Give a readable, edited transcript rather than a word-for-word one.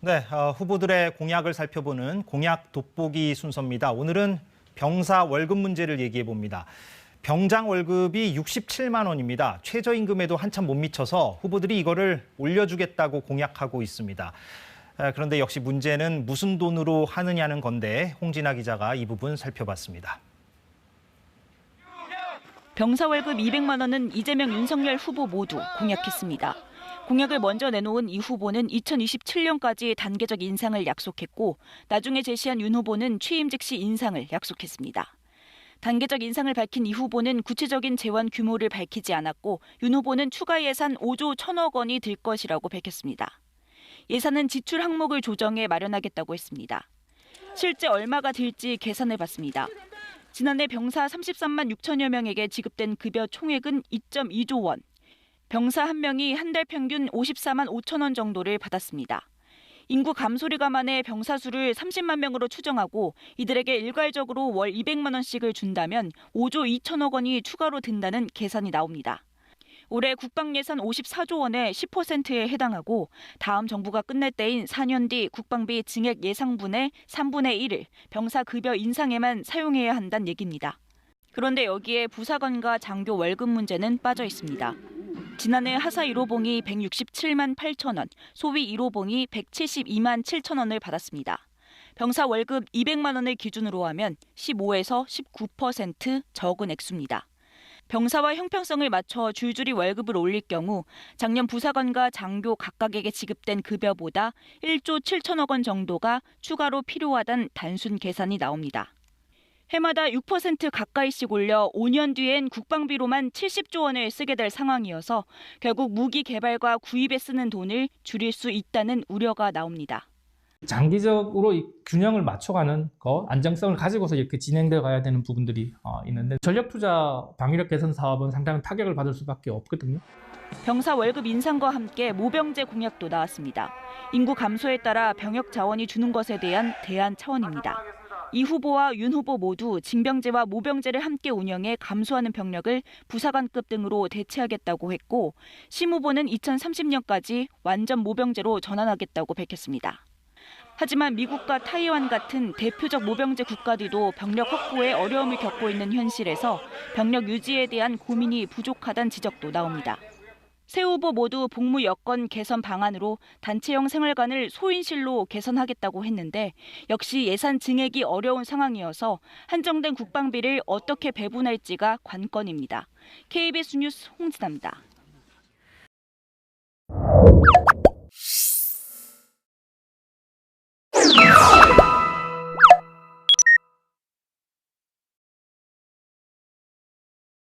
네, 후보들의 공약을 살펴보는 공약 돋보기 순서입니다. 오늘은 병사 월급 문제를 얘기해 봅니다. 병장 월급이 67만 원입니다. 최저임금에도 한참 못 미쳐서 후보들이 이거를 올려주겠다고 공약하고 있습니다. 그런데 역시 문제는 무슨 돈으로 하느냐는 건데 홍진아 기자가 이 부분 살펴봤습니다. 병사 월급 200만 원은 이재명, 윤석열 후보 모두 공약했습니다. 공약을 먼저 내놓은 이 후보는 2027년까지 단계적 인상을 약속했고 나중에 제시한 윤 후보는 취임 즉시 인상을 약속했습니다. 단계적 인상을 밝힌 이 후보는 구체적인 재원 규모를 밝히지 않았고 윤 후보는 추가 예산 5조 1천억 원이 들 것이라고 밝혔습니다. 예산은 지출 항목을 조정해 마련하겠다고 했습니다. 실제 얼마가 들지 계산해봤습니다. 지난해 병사 33만 6천여 명에게 지급된 급여 총액은 2.2조 원. 병사 한 명이 한 달 평균 54만 5천 원 정도를 받았습니다. 인구 감소를 감안해 병사 수를 30만 명으로 추정하고 이들에게 일괄적으로 월 200만 원씩을 준다면 5조 2천억 원이 추가로 든다는 계산이 나옵니다. 올해 국방 예산 54조 원의 10%에 해당하고 다음 정부가 끝날 때인 4년 뒤 국방비 증액 예상분의 3분의 1을 병사 급여 인상에만 사용해야 한다는 얘기입니다. 그런데 여기에 부사관과 장교 월급 문제는 빠져 있습니다. 지난해 하사 1호봉이 167만 8천 원, 소위 1호봉이 172만 7천 원을 받았습니다. 병사 월급 200만 원을 기준으로 하면 15에서 19% 적은 액수입니다. 병사와 형평성을 맞춰 줄줄이 월급을 올릴 경우 작년 부사관과 장교 각각에게 지급된 급여보다 1조 7천억 원 정도가 추가로 필요하다는 단순 계산이 나옵니다. 해마다 6% 가까이씩 올려 5년 뒤엔 국방비로만 70조 원을 쓰게 될 상황이어서 결국 무기 개발과 구입에 쓰는 돈을 줄일 수 있다는 우려가 나옵니다. 장기적으로 이 균형을 맞춰가는 거, 안정성을 가지고서 이렇게 진행되어 가야 되는 부분들이 있는데 전력 투자 방위력 개선 사업은 상당히 타격을 받을 수밖에 없거든요. 병사 월급 인상과 함께 모병제 공약도 나왔습니다. 인구 감소에 따라 병역 자원이 주는 것에 대한 대안 차원입니다. 이 후보와 윤 후보 모두 징병제와 모병제를 함께 운영해 감소하는 병력을 부사관급 등으로 대체하겠다고 했고 심 후보는 2030년까지 완전 모병제로 전환하겠다고 밝혔습니다. 하지만 미국과 타이완 같은 대표적 모병제 국가들도 병력 확보에 어려움을 겪고 있는 현실에서 병력 유지에 대한 고민이 부족하다는 지적도 나옵니다. 세 후보 모두 복무 여건 개선 방안으로 단체형 생활관을 소인실로 개선하겠다고 했는데 역시 예산 증액이 어려운 상황이어서 한정된 국방비를 어떻게 배분할지가 관건입니다. KBS 뉴스 홍진아입니다.